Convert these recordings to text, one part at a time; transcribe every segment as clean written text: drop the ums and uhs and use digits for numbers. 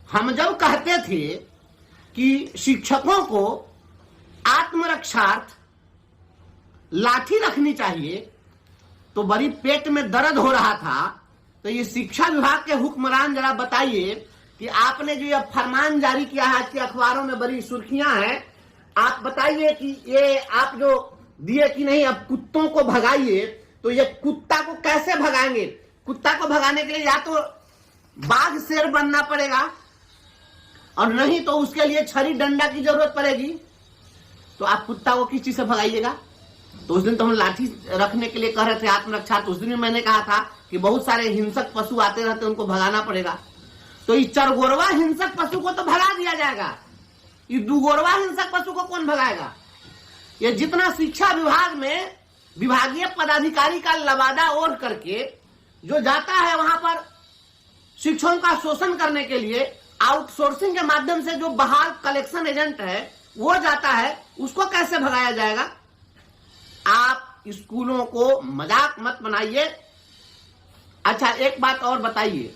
हम जब कहते थे कि शिक्षकों को आत्मरक्षार्थ लाठी रखनी चाहिए तो बड़ी पेट में दर्द हो रहा था। तो ये शिक्षा विभाग के हुक्मरान जरा बताइए कि आपने जो ये फरमान जारी किया है, आज के अखबारों में बड़ी सुर्खियां हैं, आप बताइए कि ये आप जो दिए कि नहीं अब कुत्तों को भगाइए, तो ये कुत्ता को कैसे भगाएंगे? कुत्ता को भगाने के लिए या तो बाघ शेर बनना पड़ेगा और नहीं तो उसके लिए छड़ी डंडा की जरूरत पड़ेगी। तो आप कुत्ता को किस चीज से भगाइएगा? तो उस दिन तो हम लाठी रखने के लिए कह रहे थे आत्मरक्षा, तो उस दिन मैंने कहा था कि बहुत सारे हिंसक पशु आते रहते उनको भगाना पड़ेगा। तो इस चरगोरवा हिंसक पशु को तो भगा दिया जाएगा, ये दुगोरवा हिंसक पशु को कौन भगाएगा? ये जितना शिक्षा विभाग में विभागीय पदाधिकारी का लबादा ओढ़ करके जो जाता है वहां पर शिक्षकों का शोषण करने के लिए, आउटसोर्सिंग के माध्यम से जो बहाल कलेक्शन एजेंट है वो जाता है, उसको कैसे भगाया जाएगा? आप स्कूलों को मजाक मत बनाइए। अच्छा एक बात और बताइए,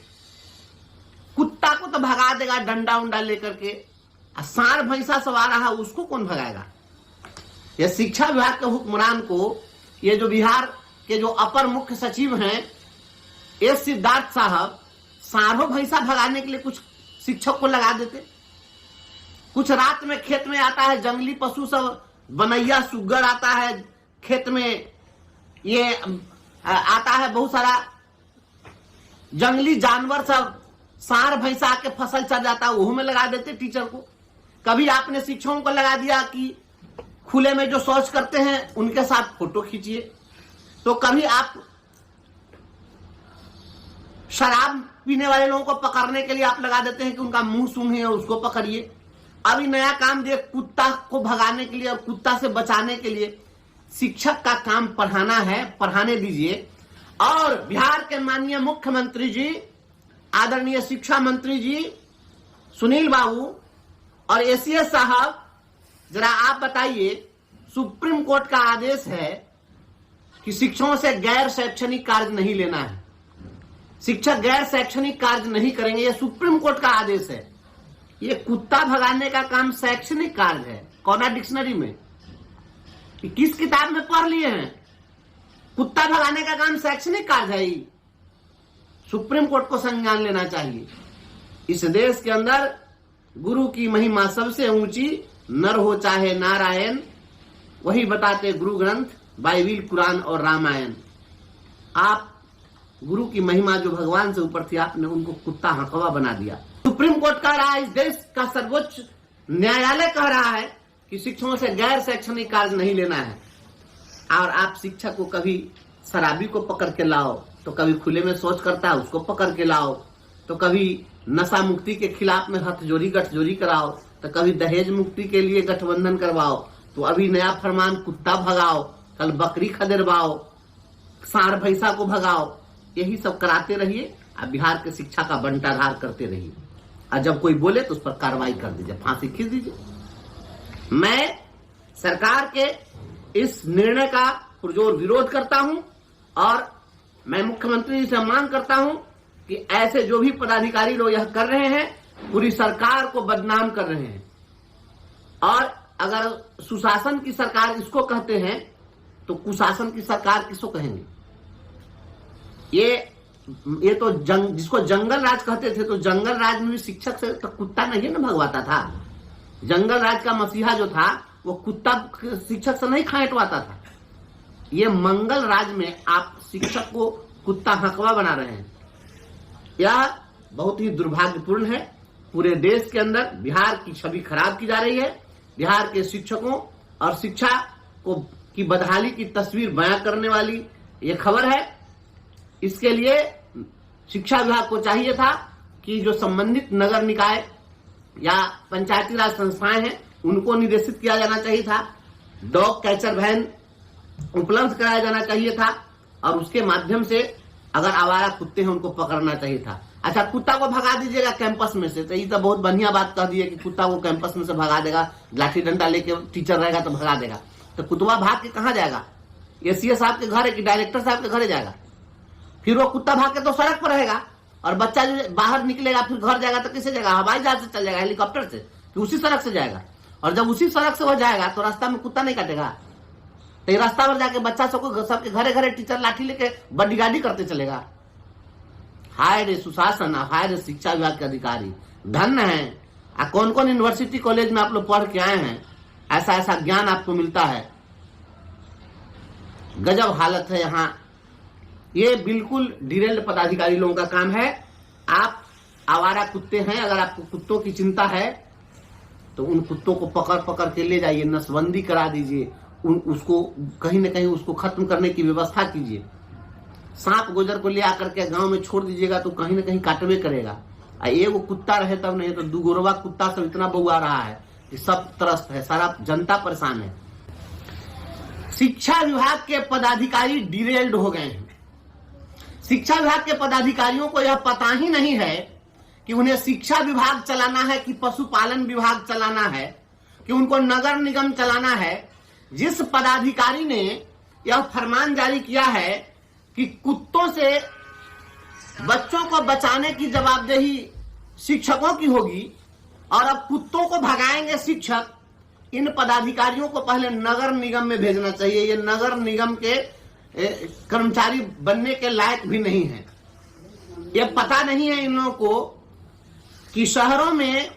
कुत्ता को तो भगा देगा डंडा उंडा लेकर के, सांड भैंसा सवार रहा उसको कौन भगाएगा? यह शिक्षा विभाग के हुक्मरान को, ये जो बिहार के जो अपर मुख्य सचिव हैं एस सिद्धार्थ साहब, सांडों भैंसा भगाने के लिए कुछ शिक्षक को लगा देते। कुछ रात में खेत में आता है जंगली पशु सब, बनैया सुग्गर आता है खेत में, ये आता है बहुत सारा जंगली जानवर सब, सांड भैंसा आके फसल चढ़ जाता है, वो में लगा देते टीचर को। कभी आपने शिक्षकों को लगा दिया कि खुले में जो शौच करते हैं उनके साथ फोटो खींचिए। तो कभी आप शराब पीने वाले लोगों को पकड़ने के लिए आप लगा देते हैं कि उनका मुंह सूंघिए और उसको पकड़िए। अभी नया काम दिए कुत्ता को भगाने के लिए और कुत्ता से बचाने के लिए। शिक्षक का काम पढ़ाना है, पढ़ाने दीजिए। और बिहार के माननीय मुख्यमंत्री जी, आदरणीय शिक्षा मंत्री जी सुनील बाबू और एसीएस साहब, जरा आप बताइए, सुप्रीम कोर्ट का आदेश है कि शिक्षकों से गैर शैक्षणिक कार्य नहीं लेना है, शिक्षक गैर शैक्षणिक कार्य नहीं करेंगे, ये सुप्रीम कोर्ट का आदेश है। ये कुत्ता भगाने का काम शैक्षणिक कार्य है? कौन डिक्शनरी में, किस किताब में पढ़ लिए हैं? कुत्ता भगाने का काम शैक्षणिक कार्य है? सुप्रीम कोर्ट को संज्ञान लेना चाहिए। इस देश के अंदर गुरु की महिमा सबसे ऊंची, नर हो चाहे नारायण, वही बताते गुरु ग्रंथ बाइबिल, कुरान और रामायण। आप गुरु की महिमा जो भगवान से ऊपर थी, आपने उनको कुत्ता हकवा बना दिया। सुप्रीम कोर्ट कह रहा है, इस देश का सर्वोच्च न्यायालय कह रहा है कि शिक्षकों से गैर शैक्षणिक कार्य नहीं लेना है। और आप शिक्षक को कभी शराबी को पकड़ के लाओ, तो कभी खुले में शौच करता है उसको पकड़ के लाओ, तो कभी नशा मुक्ति के खिलाफ में हथजोड़ी गठजोड़ी कराओ, तो कभी दहेज मुक्ति के लिए गठबंधन करवाओ, तो अभी नया फरमान कुत्ता भगाओ, कल बकरी खदेड़वाओ, सांड भैंसा को भगाओ। यही सब कराते रहिए और बिहार के शिक्षा का बंटाधार करते रहिए। और जब कोई बोले तो उस पर कार्रवाई कर दीजिए, फांसी खींच दीजिए। मैं सरकार के इस निर्णय का पुरजोर विरोध करता हूं और मैं मुख्यमंत्री जी से मांग करता हूं कि ऐसे जो भी पदाधिकारी लोग यह कर रहे हैं, पूरी सरकार को बदनाम कर रहे हैं। और अगर सुशासन की सरकार इसको कहते हैं तो कुशासन की सरकार किसको कहेंगे? ये तो जिसको जंगल राज कहते थे, तो जंगल राज में भी शिक्षक से तो कुत्ता नहीं ना भगवाता था। जंगल राज का मसीहा जो था वो कुत्ता शिक्षक से नहीं खाएटवाता था। ये मंगल राज में आप शिक्षक को कुत्ता हकवा बना रहे हैं। यह बहुत ही दुर्भाग्यपूर्ण है। पूरे देश के अंदर बिहार की छवि खराब की जा रही है। बिहार के शिक्षकों और शिक्षा को की बदहाली की तस्वीर बयां करने वाली ये खबर है। इसके लिए शिक्षा विभाग को चाहिए था कि जो संबंधित नगर निकाय या पंचायती राज संस्थाएं हैं उनको निर्देशित किया जाना चाहिए था। डॉग कैचर वैन उपलब्ध कराया जाना चाहिए था और उसके माध्यम से अगर आवारा कुत्ते हैं उनको पकड़ना चाहिए था। अच्छा, कुत्ता को भगा दीजिएगा कैंपस में से, तो ये तो बहुत बढ़िया बात कह दी है कि कुत्ता को कैंपस में से भगा देगा, लाठी डंडा लेके टीचर रहेगा तो भगा देगा। तो कुत्ता भाग के कहाँ जाएगा? एसीएस साहब के घर है कि डायरेक्टर साहब के घर जाएगा? फिर वो कुत्ता भाग के तो सड़क पर रहेगा। और बच्चा जो बाहर निकलेगा फिर घर जाएगा तो किससे जाएगा? हवाई जहाज से चल जाएगा, हेलीकॉप्टर से, कि उसी सड़क से जाएगा। और जब उसी सड़क से वो जाएगा तो रास्ता में कुत्ता नहीं काटेगा? तो रास्ता पर जाके बच्चा सबके घरे घरे टीचर लाठी लेके बॉडीगार्डी करते चलेगा। हाय रे सुशासन, हाय रे शिक्षा विभाग के अधिकारी, धन्य है। कौन कौन यूनिवर्सिटी कॉलेज में आप लोग पढ़ के आए हैं, ऐसा ऐसा ज्ञान आपको मिलता है। गजब हालत है यहाँ। ये बिल्कुल डिरेल्ड पदाधिकारी लोगों का काम है। आप आवारा कुत्ते हैं, अगर आपको कुत्तों की चिंता है तो उन कुत्तों को पकड़ पकड़ के ले जाइए, नसबंदी करा दीजिए, उसको कहीं न कहीं उसको खत्म करने की व्यवस्था कीजिए। सांप गोजर को ले आकर के गांव में छोड़ दीजिएगा तो कहीं न कहीं काटवे करेगा। एगो कुत्ता रहे तब नहीं तो दुगोरवा कुत्ता सब इतना बउआ रहा है कि सब त्रस्त है, सारा जनता परेशान है। शिक्षा विभाग के पदाधिकारी डिरेल्ड हो गए हैं। शिक्षा विभाग के पदाधिकारियों को यह पता ही नहीं है कि उन्हें शिक्षा विभाग चलाना है कि पशुपालन विभाग चलाना है, कि उनको नगर निगम चलाना है। जिस पदाधिकारी ने यह फरमान जारी किया है कि कुत्तों से बच्चों को बचाने की जवाबदेही शिक्षकों की होगी और अब कुत्तों को भगाएंगे शिक्षक, इन पदाधिकारियों को पहले नगर निगम में भेजना चाहिए। ये नगर निगम के कर्मचारी बनने के लायक भी नहीं है। ये पता नहीं है इन लोगों को कि शहरों में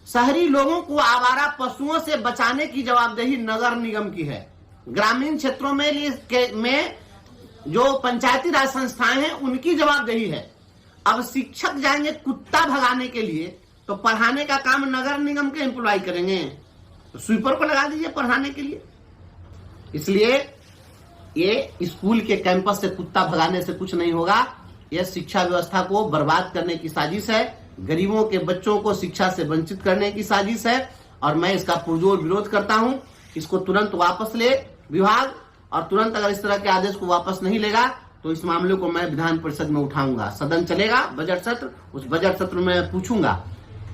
शहरी लोगों को आवारा पशुओं से बचाने की जवाबदेही नगर निगम की है। ग्रामीण क्षेत्रों में जो पंचायती राज संस्थाएं हैं उनकी जवाबदेही है। अब शिक्षक जाएंगे कुत्ता भगाने के लिए तो पढ़ाने का काम नगर निगम के एम्प्लॉय करेंगे, तो स्वीपर को लगा दीजिए पढ़ाने के लिए। इसलिए ये स्कूल के कैंपस से कुत्ता भगाने से कुछ नहीं होगा। यह शिक्षा व्यवस्था को बर्बाद करने की साजिश है, गरीबों के बच्चों को शिक्षा से वंचित करने की साजिश है और मैं इसका पुरजोर विरोध करता हूं। इसको तुरंत वापस ले विभाग, और तुरंत अगर इस तरह के आदेश को वापस नहीं लेगा तो इस मामले को मैं विधान परिषद में उठाऊंगा। सदन चलेगा बजट सत्र, उस बजट सत्र में पूछूंगा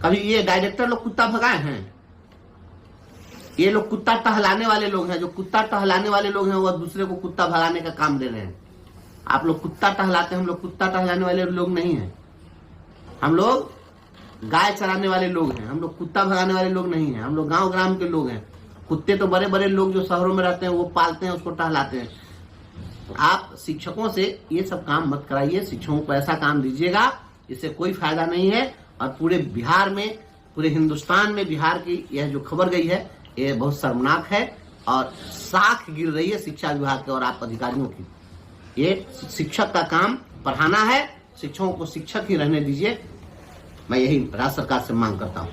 कभी ये डायरेक्टर लोग कुत्ता भगाए हैं? ये लोग कुत्ता टहलाने वाले लोग हैं। जो कुत्ता टहलाने वाले लोग हैं वह दूसरे को कुत्ता भगाने का काम दे रहे हैं। आप लोग कुत्ता टहलाते हैं, हम लोग कुत्ता टहलाने वाले लोग नहीं हैं। हम लोग गाय चराने वाले लोग हैं, हम लोग कुत्ता भगाने वाले लोग नहीं हैं। हम लोग गांव ग्राम के लोग हैं। कुत्ते तो बड़े बड़े लोग जो शहरों में रहते हैं वो पालते हैं, उसको टहलाते हैं। आप शिक्षकों से ये सब काम मत कराइए, शिक्षकों को ऐसा काम दीजिएगा इससे कोई फायदा नहीं है। और पूरे बिहार में, पूरे हिंदुस्तान में बिहार की यह जो खबर गई है ये बहुत शर्मनाक है और साख गिर रही है शिक्षा विभाग के और आप अधिकारियों की। ये शिक्षक का काम पढ़ाना है, शिक्षकों को शिक्षक ही रहने दीजिए। मैं यही राज्य सरकार से मांग करता हूँ।